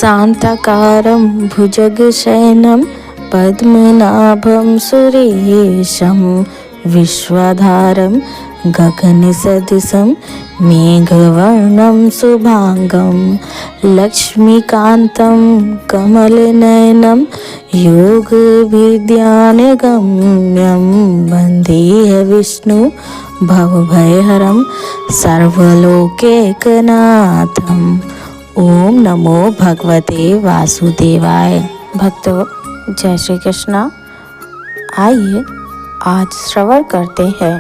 शान्ताकारं भुजगशयनं पद्मनाभं सुरेशं विश्वाधारं गगनसदृशं मेघवर्णं शुभांगं लक्ष्मीकान्तं कमलनयनं योगविद्यानगम्यं वन्दे विष्णु भवभयहरं सर्वलोकैकनाथम्। ओम नमो भगवते वासुदेवाय। भक्तों, जय श्री कृष्ण। आइए आज श्रवण करते हैं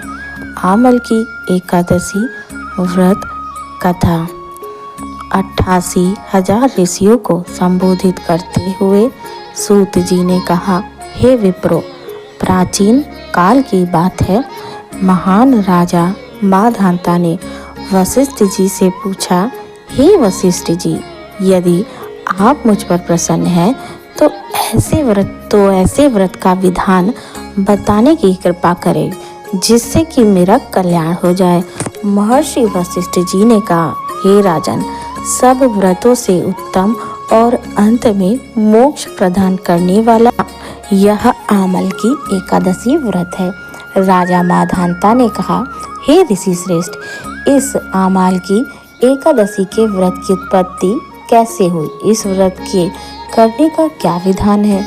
आमल की एकादशी व्रत कथा। 88,000 ऋषियों को संबोधित करते हुए सूत जी ने कहा, हे विप्रो, प्राचीन काल की बात है, महान राजा माधाता ने वशिष्ठ जी से पूछा, हे वशिष्ठ जी, यदि आप मुझ पर प्रसन्न हैं तो ऐसे व्रत का विधान बताने की कृपा करें जिससे कि मेरा कल्याण हो जाए। महर्षि वशिष्ठ जी ने कहा, हे राजन, सब व्रतों से उत्तम और अंत में मोक्ष प्रदान करने वाला यह आमल की एकादशी व्रत है। राजा माधाता ने कहा, हे ऋषि श्रेष्ठ, इस आमल की एकादशी के व्रत की उत्पत्ति कैसे हुई? इस व्रत के करने का क्या विधान है?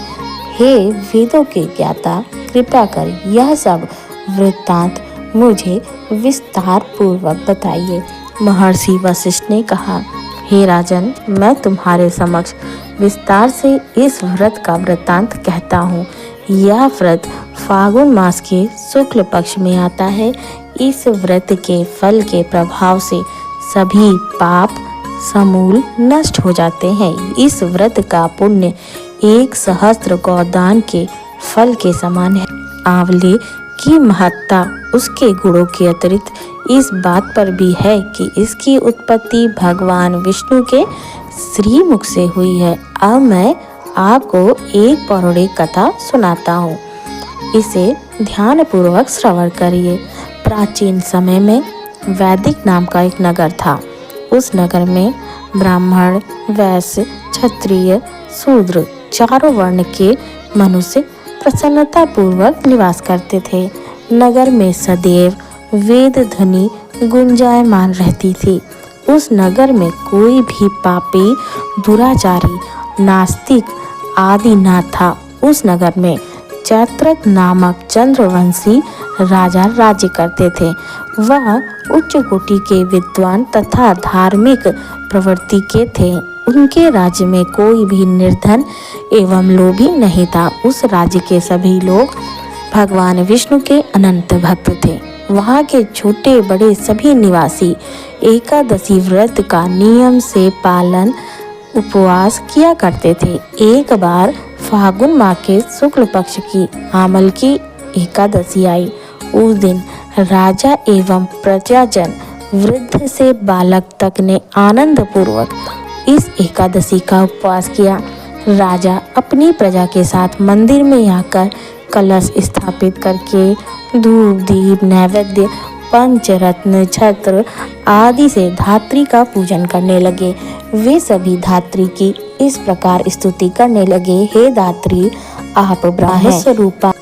हे वेदों के ज्ञाता, कृपा कर यह सब वृत्तांत मुझे विस्तार पूर्वक बताइए। महर्षि वशिष्ठ ने कहा, हे राजन, मैं तुम्हारे समक्ष विस्तार से इस व्रत का वृत्तांत कहता हूँ। यह व्रत फागुन मास के शुक्ल पक्ष में आता है। इस व्रत के फल के प्रभाव से सभी पाप समूल नष्ट हो जाते हैं। इस व्रत का पुण्य 1,000 गौदान के फल के समान है। आंवले की महत्ता उसके गुणों के अतिरिक्त इस बात पर भी है कि इसकी उत्पत्ति भगवान विष्णु के श्रीमुख से हुई है। अब मैं आपको एक पौराणिक कथा सुनाता हूँ, इसे ध्यानपूर्वक श्रवण करिए। प्राचीन समय में वैदिक नाम का एक नगर था। उस नगर में ब्राह्मण, वैश्य, क्षत्रिय, शूद्र चारों वर्ण के मनुष्य प्रसन्नता पूर्वक निवास करते थे। नगर में सदैव वेद ध्वनि गुंजायमान रहती थी। उस नगर में कोई भी पापी, दुराचारी, नास्तिक आदि न था। उस नगर में जयद्रथ नामक चंद्रवंशी राजा राज्य करते थे। वह उच्च कोटि के विद्वान तथा धार्मिक प्रवृत्ति के थे। उनके राज्य में कोई भी निर्धन एवं लोभी नहीं था। उस राज्य के सभी लोग भगवान विष्णु के अनंत भक्त थे। वहाँ के छोटे बड़े सभी निवासी एकादशी व्रत का नियम से पालन उपवास किया करते थे। एक बार फागुन माह के शुक्ल पक्ष की आमल की एकादशी आई। उस दिन राजा एवं प्रजाजन, वृद्ध से बालक तक ने आनंद पूर्वक इस एकादशी का उपवास किया। राजा अपनी प्रजा के साथ मंदिर में आकर कलश स्थापित करके धूप दीप नैवेद्य पंचरत्न छत्र आदि से धात्री का पूजन करने लगे। वे सभी धात्री की इस प्रकार स्तुति करने लगे, हे धात्री, आप ब्रह्म स्वरूपा,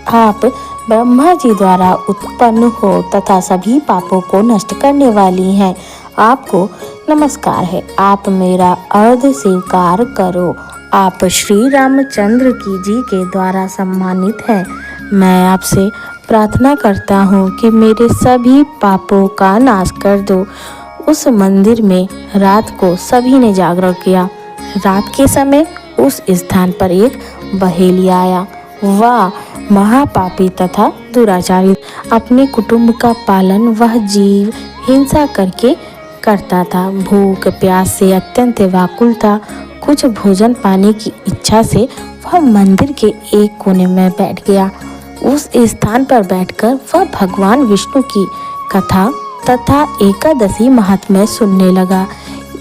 आप ब्रह्मा जी द्वारा उत्पन्न हो तथा सभी पापों को नष्ट करने वाली हैं। आपको नमस्कार है, आप मेरा अर्घ स्वीकार करो। आप श्री रामचंद्र की जी के द्वारा सम्मानित हैं। मैं आपसे प्रार्थना करता हूँ कि मेरे सभी पापों का नाश कर दो। उस मंदिर में रात को सभी ने जागरण किया। रात के समय उस स्थान पर एक बहेलिया आया। वह महापापी तथा दुराचारी, अपने कुटुंब का पालन वह जीव हिंसा करके करता था। भूख प्यास से अत्यंत व्याकुल था। कुछ भोजन पाने की इच्छा से वह मंदिर के एक कोने में बैठ गया। उस स्थान पर बैठकर वह भगवान विष्णु की कथा तथा एकादशी महात्म्य सुनने लगा।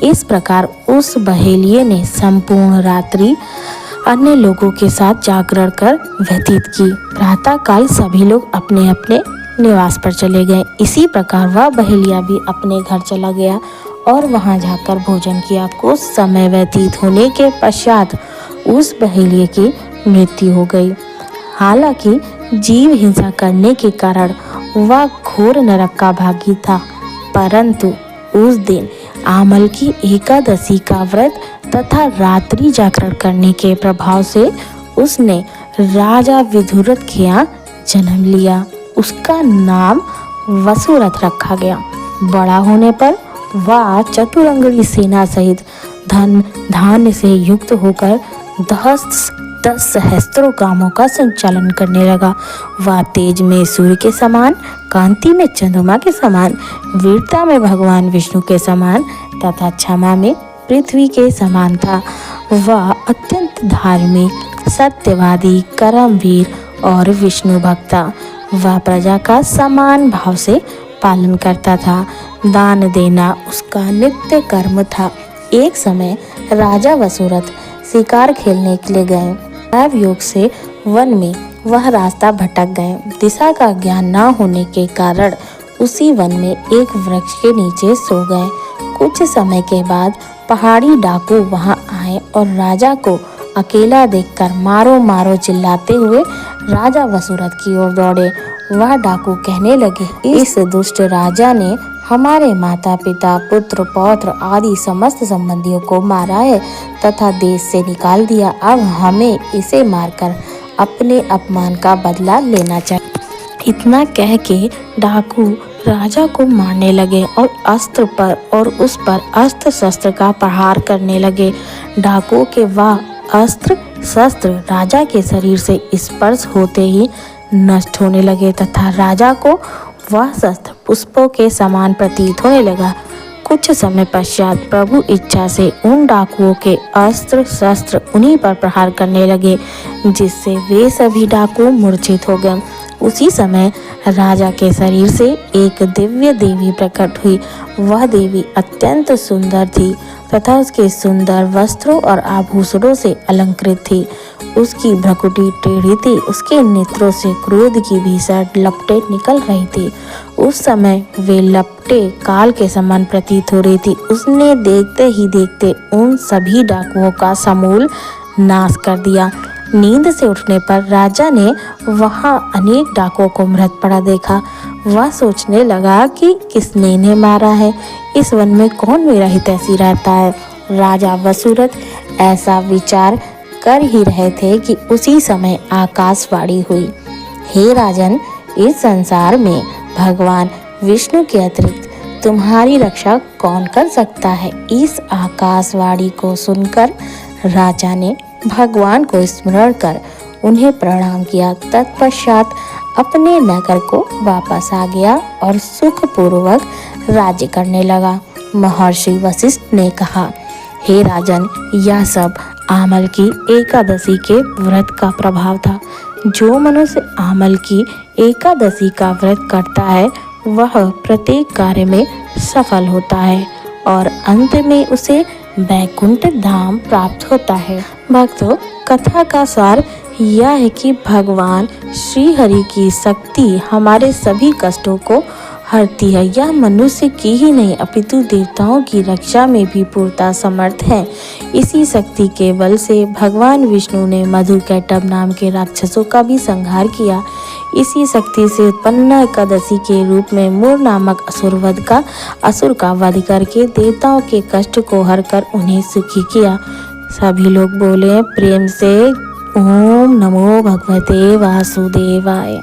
इस प्रकार उस बहेलिये ने संपूर्ण रात्रि अन्य लोगों के साथ जागरण कर व्यतीत की। प्रातःकाल सभी लोग अपने अपने निवास पर चले गए। इसी प्रकार वह बहेलिया भी अपने घर चला गया और वहां जाकर भोजन किया। कुछ समय व्यतीत होने के पश्चात उस बहेलिए की मृत्यु हो गई। हालांकि जीव हिंसा करने के कारण वह घोर नरक का भागी था, परंतु उस दिन आमल की एकादशी का व्रत तथा रात्रि जागरण करने के प्रभाव से उसने राजा विदुरथ के यहाँ जन्म लिया। उसका नाम वसुरथ रखा गया। बड़ा होने पर वह चतुरंगड़ी सेना सहित धन धान्य से युक्त होकर 10 सहस्त्रों कामों का संचालन करने लगा। वह तेज में सूर्य के समान, कांति में चंद्रमा के समान, वीरता में भगवान विष्णु के समान तथा क्षमा में पृथ्वी के समान था। वह अत्यंत धार्मिक, सत्यवादी, कर्मवीर और विष्णु भक्त था। वह प्रजा का समान भाव से पालन करता था। दान देना उसका नित्य कर्म था। एक समय राजा वसुरथ शिकार खेलने के लिए गए। दैव योग से वन में वह रास्ता भटक गए। दिशा का ज्ञान न होने के कारण उसी वन में एक वृक्ष के नीचे सो गए। कुछ समय के बाद पहाड़ी डाकू वहां आए और राजा को अकेला देखकर मारो मारो चिल्लाते हुए राजा वसुरथ की ओर दौड़े। वह डाकू कहने लगे, इस दुष्ट राजा ने हमारे माता पिता, पुत्र पौत्र आदि समस्त संबंधियों को मारा है तथा देश से निकाल दिया। अब हमें इसे मारकर अपने अपमान का बदला लेना चाहिए। इतना कह के डाकू राजा को मारने लगे और अस्त्र पर और उस पर अस्त्र शस्त्र का प्रहार करने लगे। डाकुओं के वह अस्त्र शस्त्र राजा के शरीर से स्पर्श होते ही नष्ट होने लगे तथा राजा को वह शस्त्र पुष्पों के समान प्रतीत होने लगा। कुछ समय पश्चात प्रभु इच्छा से उन डाकुओं के अस्त्र शस्त्र उन्हीं पर प्रहार करने लगे, जिससे वे सभी डाकू मूर्छित हो गए। उसी समय राजा के शरीर से एक दिव्य देवी प्रकट हुई। वह देवी अत्यंत सुंदर थी तथा उसके सुंदर वस्त्रों और आभूषणों से अलंकृत थी। उसकी भ्रुकुटी टेढ़ी थी। उसके नेत्रों से क्रोध की भीषण लपटें निकल रही थी। उस समय वे लपटें काल के समान प्रतीत हो रही थी। उसने देखते ही देखते उन सभी डाकुओं का समूल नाश कर दिया। नींद से उठने पर राजा ने वहां अनेक डाकुओं को मृत पड़ा देखा। वह सोचने लगा कि किसने इन्हें मारा है। इस वन में कौन मेरा हितैषी रहता है। राजा वसुरथ ऐसा विचार कर ही रहे थे कि उसी समय आकाशवाणी हुई, हे राजन, इस संसार में भगवान विष्णु के अतिरिक्त तुम्हारी रक्षा कौन कर सकता है। इस आकाशवाणी को सुनकर राजा ने भगवान को स्मरण कर उन्हें प्रणाम किया। तत्पश्चात अपने नगर को वापस आ गया और सुखपूर्वक राज्य करने लगा। महर्षि वशिष्ठ ने कहा, हे राजन, यह सब आमल की एकादशी के व्रत का प्रभाव था। जो मनुष्य आमल की एकादशी का व्रत करता है वह प्रत्येक कार्य में सफल होता है और अंत में उसे वैकुंठ धाम प्राप्त होता है। भक्तों, कथा का सार यह है कि भगवान श्री हरि की शक्ति हमारे सभी कष्टों को हरती है। यह मनुष्य की ही नहीं अपितु देवताओं की रक्षा में भी पूर्णतः समर्थ है। इसी शक्ति के बल से भगवान विष्णु ने मधुकैटभ नाम के राक्षसों का भी संहार किया। इसी शक्ति से उत्पन्न एकादशी के रूप में मूर नामक असुर का वध करके देवताओं के कष्ट को हर कर उन्हें सुखी किया। सभी लोग बोले प्रेम से, ओम नमो भगवते वासुदेवाय।